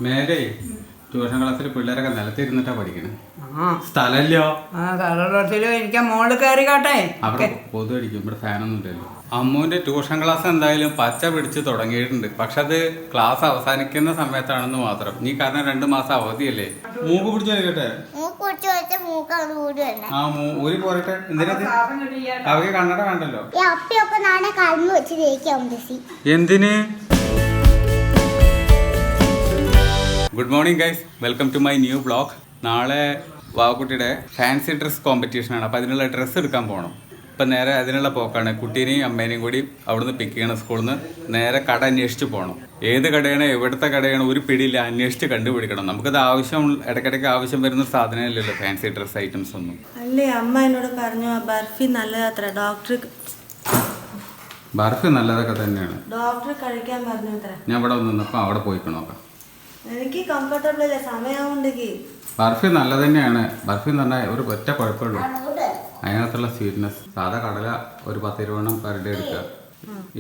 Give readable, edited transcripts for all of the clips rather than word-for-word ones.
മേലെ ട്യൂഷൻ ക്ലാസ്സിൽ പിള്ളേരൊക്കെ നിലത്തിരുന്നിട്ടാ പഠിക്കണേ. സ്ഥലല്ലോ എനിക്ക് മോള് കയറിക്കോട്ടെ. അവിടെ പൊതു അടിക്കും, ഇവിടെ ഫാനൊന്നും ഇല്ലല്ലോ. അമ്മുവിന്റെ ട്യൂഷൻ ക്ലാസ് എന്തായാലും പച്ച പിടിച്ച് തുടങ്ങിയിട്ടുണ്ട്. പക്ഷെ അത് ക്ലാസ് അവസാനിക്കുന്ന സമയത്താണെന്ന് മാത്രം. നീ കാരണം 2 മാസം അവധിയല്ലേ. മൂക്ക് പിടിച്ചു കളിക്കട്ടെ. ആ ഊരി പോരട്ടെ. എന്തിനാ അവർക്ക് കണ്ണട വേണ്ടല്ലോ. എന്തിന്? Good morning guys, welcome to my new vlog. നാളെ വാവക്കുട്ടിയുടെ ഫാൻസി ഡ്രസ് കോമ്പറ്റീഷനാണ്. അപ്പോൾ അതിനുള്ള ഡ്രസ്സ് എടുക്കാൻ പോകണം. ഇപ്പം നേരെ അതിനുള്ള പോക്കാണ്. കുട്ടീനെയും അമ്മേനെയും കൂടി അവിടുന്ന് പിക്ക് ചെയ്യണം. സ്കൂളിൽ നിന്ന് നേരെ കട അന്വേഷിച്ച് പോകണം. ഏത് കടയാണ്, എവിടുത്തെ കടയാണ് ഒരു പിടിയില്ല. അന്വേഷിച്ച് കണ്ടുപിടിക്കണം. നമുക്കത് ആവശ്യം, ഇടയ്ക്കിടയ്ക്ക് ആവശ്യം വരുന്ന സാധനമല്ലല്ലോ ഫാൻസി ഡ്രസ് ഐറ്റംസ് ഒന്നും. അല്ലേ അമ്മ എന്നോട് പറഞ്ഞു ബർഫി നല്ലതാത്ര, ബർഫി നല്ലതൊക്കെ തന്നെയാണ്. ഡോക്ടർ കഴിക്കാൻ പറഞ്ഞു. ഞാൻ ഇവിടെ നിന്നപ്പോൾ അവിടെ പോയിക്കോ നോക്കാം. എനിക്ക് കംഫർട്ടബിൾ അല്ലേ, സമയമാവുണ്ടെങ്കിൽ. ബർഫി നല്ല തന്നെയാണ്. ബർഫി എന്ന് പറഞ്ഞാൽ ഒരു ഒറ്റ കുഴപ്പമുള്ളൂ, അതിനകത്തുള്ള സ്വീറ്റ്നെസ്. സാധാ കടല ഒരു 10-20 പെർ ഡേ എടുക്കുക.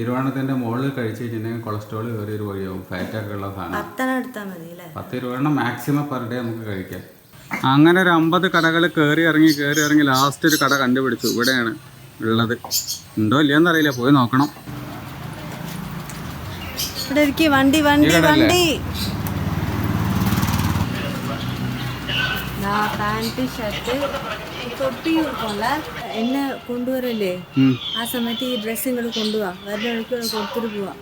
20 മുകളിൽ കഴിച്ച് കഴിഞ്ഞിട്ടുണ്ടെങ്കിൽ കൊളസ്ട്രോൾ കയറി ഒരു വഴിയാവും, ഫാറ്റൊക്കെ ഉള്ള സാധനം. 10-20 മാക്സിമം പെർ ഡേ നമുക്ക് കഴിക്കാം. അങ്ങനെ ഒരു 50 കടകൾ കയറി ഇറങ്ങി ലാസ്റ്റ് ഒരു കട കണ്ടുപിടിച്ചു. ഇവിടെയാണ് ഉള്ളത്. ഉണ്ടോ ഇല്ലയെന്ന് അറിയില്ല, പോയി നോക്കണം. വണ്ടി വണ്ടി വണ്ടി പാൻറ് ഷർട്ട് തൊപ്പി இருக்கும்ல என்ன கொண்டு வரല്ലേ ആ സമയത്ത് ഈ ഡ്രസ്സ് ഇങ്ങോട്ട് കൊണ്ടുപോവാ. വരുന്ന വഴിക്ക് കൊടുത്തിട്ട് പോവാ.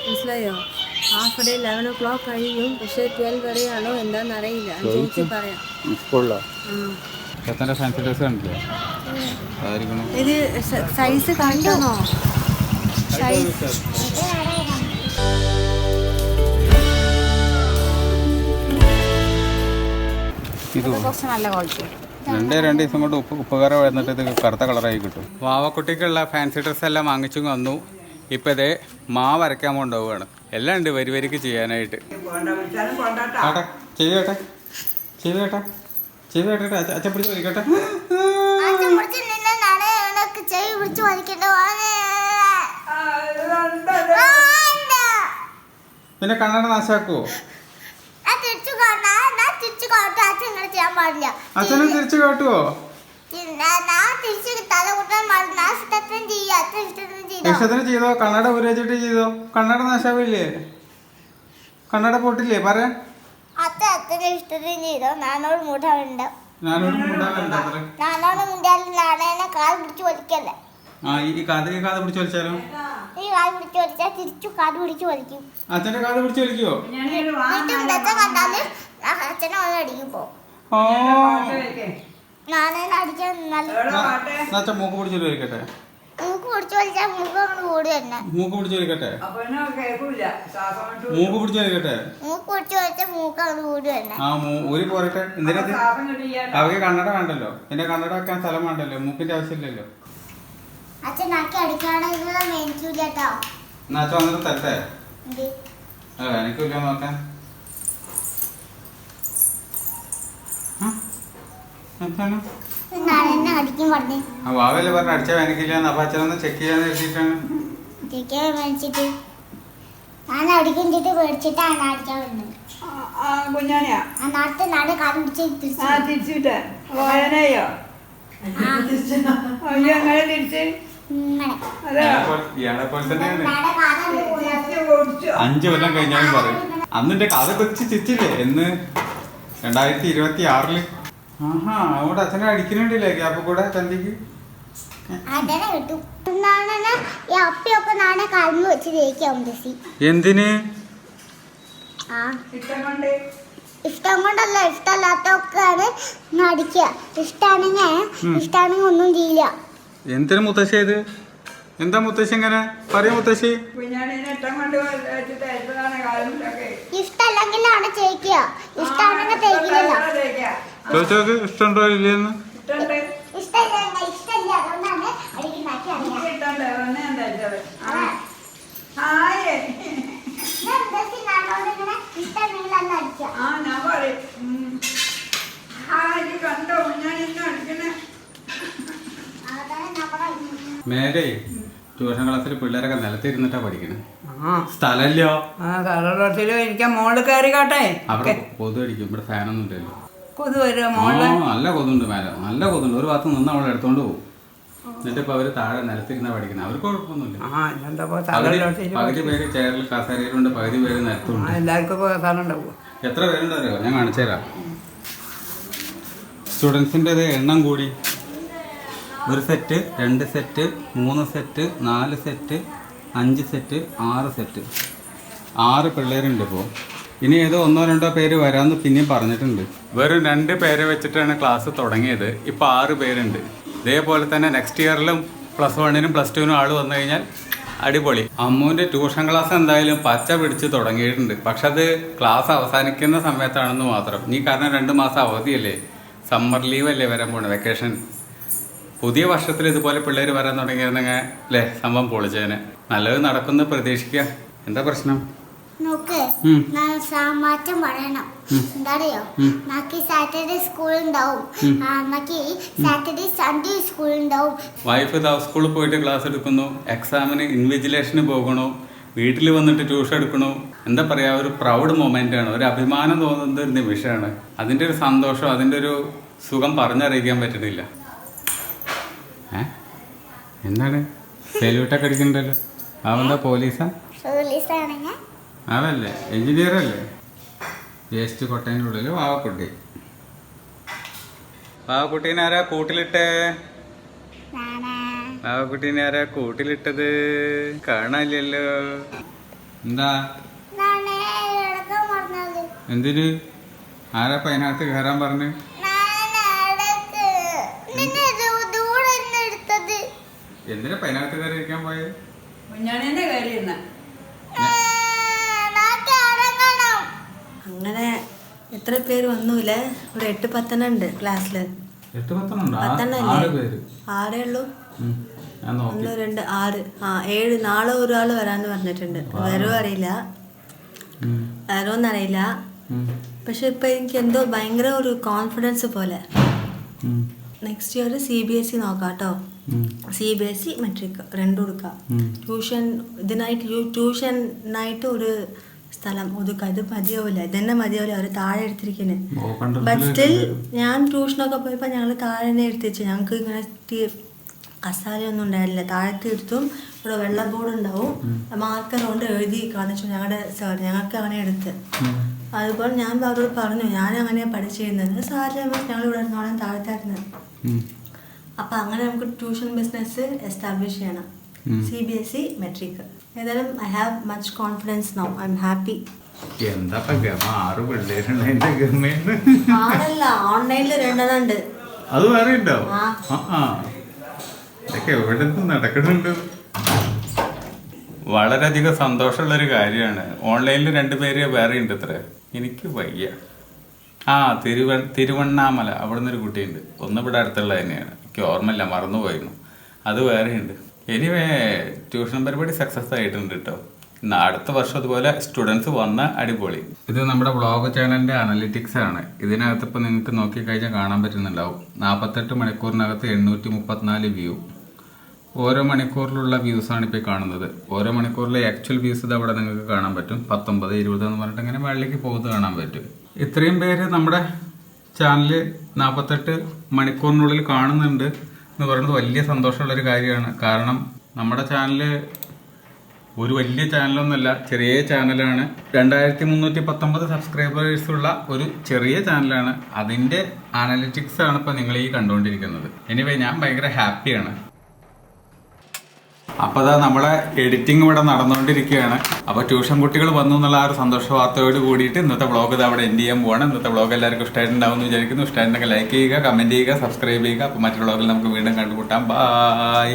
മനസ്സിലായോ? ഹാഫ് ഡേ 11 o'clock കഴിയും. പക്ഷെ 12 വരെയാണോ എന്താന്ന് അറിയില്ല. ചോദിച്ച് പറയാം. ഇത് സൈസ് കണ്ടോ? സൈസ് നല്ല ക്വാളിറ്റി. 2 ദിവസം കൊണ്ട് ഉപ്പുകര വന്നിട്ട് ഇത് കറുത്ത കളറായി കിട്ടും. വാവക്കുട്ടിക്കുള്ള ഫാൻസി ഡ്രസ്സ് എല്ലാം വാങ്ങിച്ചു വന്നു. ഇപ്പം ഇതേ മാവ് അരയ്ക്കാൻ കൊണ്ടുപോവുകയാണ്. എല്ലാം ഉണ്ട് വരിക്ക് ചെയ്യാനായിട്ട്. അച്ഛൻ പിടിച്ച് വലിക്കട്ടെ. പിന്നെ കണ്ണട നാശാക്കുവോ? അച്ഛനും തിരിച്ചു കാട്ടുവോ? ഇഷ്ടത്തിന് ചെയ്തോ? കണ്ണട ഉപയോഗിച്ചിട്ട് ചെയ്തോ? കണ്ണട നാശാവില്ലേ? കണ്ണട പൊട്ടില്ലേ? പറയാ ഇഷ്ടത്തിന് ചെയ്തോ. നാനോട് മൂടാറുണ്ട്. കാൽ പിടിച്ച് വലിക്കല്ലേ. ഈ കാത് പിടിച്ച് വലിച്ചാലോ? ഈ കാൽ പിടിച്ച് വലിച്ചാൽ തിരിച്ചു കാത് പിടിച്ച് വലിക്കും. അച്ഛന്റെ കാത് പിടിച്ച് വലിക്കുവോ? കണ്ടാല് അച്ഛനെ വന്ന് അടിക്കും. പോ മൂക്ക് പിടിച്ചിട്ട് വലിക്കട്ടെ. മൂക്ക് പിടിച്ച് വലിച്ചാൽ മൂക്ക് അങ്ങോട്ട് കൂടി തന്നെ. മൂക്ക് പിടിച്ച് വലിക്കട്ടെ. മൂക്ക് പിടിച്ച് വലിക്കട്ടെ. മൂക്ക് പിടിച്ച് വലിച്ചാൽ മൂക്ക് അങ്ങോട്ട് കൂടി തന്നെ. ഊരി പോരട്ടെ. എന്തിനാ അവർക്ക് കണ്ണട വേണ്ടല്ലോ. പിന്നെ കണ്ണട വെക്കാൻ സ്ഥലം വേണ്ടല്ലോ. മൂക്കിന്റെ ആവശ്യമില്ലല്ലോ. അച്ഛനാക്കി അടിക്കാണെങ്കിൽ മേടിക്കൂല കേട്ടോ. അച്ഛൻ വന്നിട്ട് തരട്ടെ. എനിക്കില്ല നോക്കാൻ. വാവല്ലേ പറഞ്ഞ അടിച്ച വേനക്കില്ല. അപ്പൊ അച്ഛനൊന്ന് ചെക്ക് ചെയ്യാന്ന് എഴുതിയിട്ടാണ്. ഞാൻ അടിക്കിട്ട് മേടിച്ചിട്ടാണ് അടിക്കാൻ വരുന്നത്. തിരിച്ചിട്ട് വായനയോ തിരിച്ച് 5 കൊല്ലം കഴിഞ്ഞാലും പറയും. അന്നിന്റെ കഥ കൊച്ചു ചിരിച്ചില്ലേ എന്ന് 2026. ആഹാ, അവിടെ അച്ഛനെ അടിക്കുന്നുണ്ടല്ലേ ഗ്യാപ്പ് കൂടെ ചന്തിക്ക്. എന്തിന്? ഇഷ്ടം കൊണ്ടല്ല, ഇഷ്ടമല്ലാത്തൊക്കെയാണ് അടിക്കുക. ഇഷ്ടാണെങ്കിൽ ഒന്നും ചെയ്യില്ല. എന്തിനു മുത്തശ്ശി ഇത്? എന്താ മുത്തശ്ശി ഇങ്ങനെ പറയാ? മുത്തശ്ശി ഇഷ്ടമല്ലെങ്കിലാണ് തേക്കുക. ഇഷ്ടമാണെങ്കിൽ തേക്കില്ലല്ലോ. ചോദിച്ചോക്ക് ഇഷ്ടമുണ്ടോ ഇല്ലെന്ന്. മേലെ ട്യൂഷൻ ക്ലാസ്സിൽ പിള്ളേരൊക്കെ നിലത്തിരുന്നിട്ടാ പഠിക്കണേ. സ്ഥലല്ലോ. കടലോട്ടിൽ എനിക്ക് മോള് കയറി കാട്ടെ. അവിടെ കൊതു അടിക്കും. ഇവിടെ ഫാനൊന്നും ഇല്ലല്ലോ. കൊതു വരുമോ മോള്? നല്ല കൊതുണ്ട് മേലെ, നല്ല കൊതുണ്ട്. ഒരു ഭാഗത്ത് നിന്ന് അവളെ എടുത്തോണ്ട് പോകും. എന്നിട്ട് ഇപ്പൊ അവര് താഴെ നിലത്തിരുന്ന പഠിക്കുന്നത്. അവർക്ക് കുഴപ്പമൊന്നുമില്ല. പകുതി പേര് ചെയറിൽ കസേരയിലുണ്ട്, പകുതി പേര് നിലത്തുണ്ട്. എല്ലാവർക്കും സ്ഥലം ഉണ്ടാവും. എത്ര പേരുണ്ടോ ഞാൻ കാണിച്ചു തരാം. സ്റ്റുഡൻസിൻ്റെ എണ്ണം കൂടി. 1 set, 2 set, 3 set, 4 set, 5 set, 6 set. 6 പിള്ളേരുണ്ട് ഇപ്പോൾ. ഇനി ഏതോ 1-2 പേര് വരാമെന്ന് പിന്നെയും പറഞ്ഞിട്ടുണ്ട്. വെറും 2 പേരെ വെച്ചിട്ടാണ് ക്ലാസ് തുടങ്ങിയത്. ഇപ്പോൾ 6 പേരുണ്ട്. ഇതേപോലെ തന്നെ നെക്സ്റ്റ് ഇയറിലും +1-നും +2-നും ആൾ വന്നു കഴിഞ്ഞാൽ അടിപൊളി. അമ്മുവിൻ്റെ ട്യൂഷൻ ക്ലാസ് എന്തായാലും പച്ച പിടിച്ച് തുടങ്ങിയിട്ടുണ്ട്. പക്ഷെ അത് ക്ലാസ് അവസാനിക്കുന്ന സമയത്താണെന്ന് മാത്രം. ഇനി കാരണം 2 മാസം അവധിയല്ലേ, സമ്മർ ലീവ് അല്ലേ വരാൻ പോണേ, വെക്കേഷൻ. പുതിയ വർഷത്തിൽ ഇതുപോലെ പിള്ളേർ വരാൻ തുടങ്ങിയിരുന്നെങ്കിൽ അല്ലേ സംഭവം പൊളിച്ചേനെ. നല്ലത് നടക്കുന്ന പ്രതീക്ഷിക്കുക. എന്താ പ്രശ്നം? നോക്ക്, മാറ്റം പറയണം. എന്താ അറിയോ, നാക്കി സാറ്റർഡേ സ്കൂൾ ഉണ്ടാവും, നാക്കി സാറ്റർഡേ സൺഡേ സ്കൂൾ ഉണ്ടാവും. വൈഫ് സ്കൂളിൽ പോയിട്ട് ക്ലാസ് എടുക്കുന്നു, എക്സാമിന് ഇൻവിജിലേഷന് പോകണു, വീട്ടിൽ വന്നിട്ട് ട്യൂഷൻ എടുക്കണു. എന്താ പറയുക, ഒരു പ്രൗഡ് മൊമെൻ്റ് ആണ്, ഒരു അഭിമാനം തോന്നുന്ന ഒരു നിമിഷമാണ്. അതിൻ്റെ ഒരു സന്തോഷം, അതിൻ്റെ ഒരു സുഖം പറഞ്ഞറിയിക്കാൻ പറ്റുന്നില്ല. എന്താണ് സെല്യൂട്ടൊക്കെ അടിക്കണ്ടല്ലോ? അവന്താ പോലീസാ? അവല്ലേ എഞ്ചിനീയർ അല്ലേ? വേസ്റ്റ് കൊട്ടേൻ്റെ ഉള്ളിൽ വാവക്കുട്ടി. വാവക്കുട്ടീനെ ആരാ കൂട്ടിലിട്ടേ? വാവക്കുട്ടീനെ ആരാ കൂട്ടിലിട്ടത്? കാണാനില്ലല്ലോ. എന്താ എന്തിന്? ആരാ അതിനകത്ത് കയറാൻ പറഞ്ഞു? എന്തിനാ അതിനകത്ത് കയറി ഇരിക്കാൻ പോയത്? അങ്ങനെ എത്ര പേര് വന്നൂലേ? ഒരു 8-10 ഉണ്ട് ക്ലാസ്സില്. 6 ഉള്ളൂ. 1 2 6 7. നാളെ ഒരാൾ വരാന്ന് പറഞ്ഞിട്ടുണ്ട്. വരുമോ അറിയില്ല, വരുമോന്നറിയില്ല. പക്ഷെ ഇപ്പൊ എനിക്ക് എന്തോ ഭയങ്കര ഒരു കോൺഫിഡൻസ് പോലെ. നെക്സ്റ്റ് ഇയർ CBSE നോക്കാം കേട്ടോ. CBSE മെട്രിക് 2 കൊടുക്കാം. ട്യൂഷനായിട്ട് ഒരു സ്ഥലം ഒതുക്കാം. ഇത് മതിയാവില്ല, ഇതന്നെ മതിയാവില്ല. അവർ താഴെ എടുത്തിരിക്കുന്നത്. ബട്ട് സ്റ്റിൽ ഞാൻ ട്യൂഷനൊക്കെ പോയപ്പോൾ ഞങ്ങൾ താഴെ തന്നെ എടുത്തിച്ചു. ഞങ്ങൾക്ക് ഇങ്ങനെ കസാലയൊന്നും ഉണ്ടായില്ല. താഴത്തെ എടുത്തും ഇവിടെ വെള്ള ബോർഡ് ഉണ്ടാവും, മാർക്കർ കൊണ്ട് എഴുതി കാണിച്ചു ഞങ്ങളുടെ സാർ. ഞങ്ങൾക്ക് അങ്ങനെ എടുത്ത്. അതുപോലെ ഞാൻ അവരോട് പറഞ്ഞു ഞാൻ അങ്ങനെയാണ് പഠിച്ചിരുന്നത്. സാറിന് ഞങ്ങളിവിടെ ഇരുന്നോളം താഴത്തായിരുന്നത്. അപ്പം അങ്ങനെ നമുക്ക് ട്യൂഷൻ ബിസിനസ് എസ്റ്റാബ്ലിഷ് ചെയ്യണം. CBSE മെട്രിക്. ഏതായാലും I have much confidence now. I am happy. എന്താ 6 പിള്ളേരുണ്ട്. ആടല്ല, ഓൺലൈനിൽ 2 ഉണ്ട്. അത് വേറെ ഉണ്ടോ? ഇതൊക്കെ എവിടെ നടക്കുന്നുണ്ട്. വളരെയധികം സന്തോഷമുള്ളൊരു കാര്യമാണ്. ഓൺലൈനിൽ 2 പേര് വേറെ ഉണ്ട്. ഇത്ര എനിക്ക് വയ്യ. തിരുവണ്ണാമല അവിടെ നിന്നൊരു കുട്ടിയുണ്ട്. ഒന്ന് ഇവിടെ അടുത്തുള്ള തന്നെയാണ്. എനിക്ക് ഓർമ്മയില്ല, മറന്നുപോയിരുന്നു. അത് വേറെ ഉണ്ട്. എനിവേ ട്യൂഷൻ പരിപാടി സക്സസ് ആയിട്ടുണ്ട് കേട്ടോ. അടുത്ത വർഷം അതുപോലെ സ്റ്റുഡൻസ് വന്ന അടിപൊളി. ഇത് നമ്മുടെ വ്ളോഗ് ചാനലിൻ്റെ അനലിറ്റിക്സ് ആണ്. ഇതിനകത്ത് ഇപ്പോൾ നിങ്ങൾക്ക് നോക്കിക്കഴിഞ്ഞാൽ കാണാൻ പറ്റുന്നുണ്ടാവും. 48 മണിക്കൂറിനകത്ത് 834 വ്യൂ. ഓരോ മണിക്കൂറിലുള്ള വ്യൂസാണ് ഇപ്പോൾ കാണുന്നത്. ഓരോ മണിക്കൂറിലെ ആക്ച്വൽ വ്യൂസ് ഇത് അവിടെ നിങ്ങൾക്ക് കാണാൻ പറ്റും. 19, 20 എന്ന് പറഞ്ഞിട്ട് ഇങ്ങനെ വെള്ളിലേക്ക് പോകുന്നത് കാണാൻ പറ്റും. ഇത്രയും പേര് നമ്മുടെ ചാനൽ 48 മണിക്കൂറിനുള്ളിൽ കാണുന്നുണ്ട് എന്ന് പറയുന്നത് വലിയ സന്തോഷമുള്ളൊരു കാര്യമാണ്. കാരണം നമ്മുടെ ചാനൽ ഒരു വലിയ ചാനലൊന്നുമല്ല, ചെറിയ ചാനലാണ്. 2319 സബ്സ്ക്രൈബേഴ്സുള്ള ഒരു ചെറിയ ചാനലാണ്. അതിൻ്റെ അനലിറ്റിക്സ് ആണ് ഇപ്പോൾ നിങ്ങൾ ഈ കണ്ടുകൊണ്ടിരിക്കുന്നത്. എനിവേ ഞാൻ ഭയങ്കര ഹാപ്പിയാണ്. അപ്പോൾ അതാ നമ്മളെ എഡിറ്റിംഗ് ഇവിടെ നടന്നുകൊണ്ടിരിക്കുകയാണ്. അപ്പോൾ ട്യൂഷൻ കുട്ടികൾ വന്നു എന്നുള്ള ആ ഒരു സന്തോഷ വാർത്തയോട് കൂടിയിട്ട് ഇന്നത്തെ വ്ളോഗ് ഇത് അവിടെ എൻഡ് ചെയ്യാൻ പോവാണ്. ഇന്നത്തെ വ്ളോഗ് എല്ലാവർക്കും ഇഷ്ടമായിട്ടുണ്ടാവും എന്ന് വിചാരിക്കുന്നു. ഇഷ്ടമായിട്ടുണ്ടെങ്കിൽ ലൈക്ക് ചെയ്യുക, കമൻറ്റ് ചെയ്യുക, സബ്സ്ക്രൈബ് ചെയ്യുക. അപ്പോൾ മറ്റൊരു വ്ളോഗിൽ നമുക്ക് വീണ്ടും കണ്ടുമുട്ടാം. ബൈ.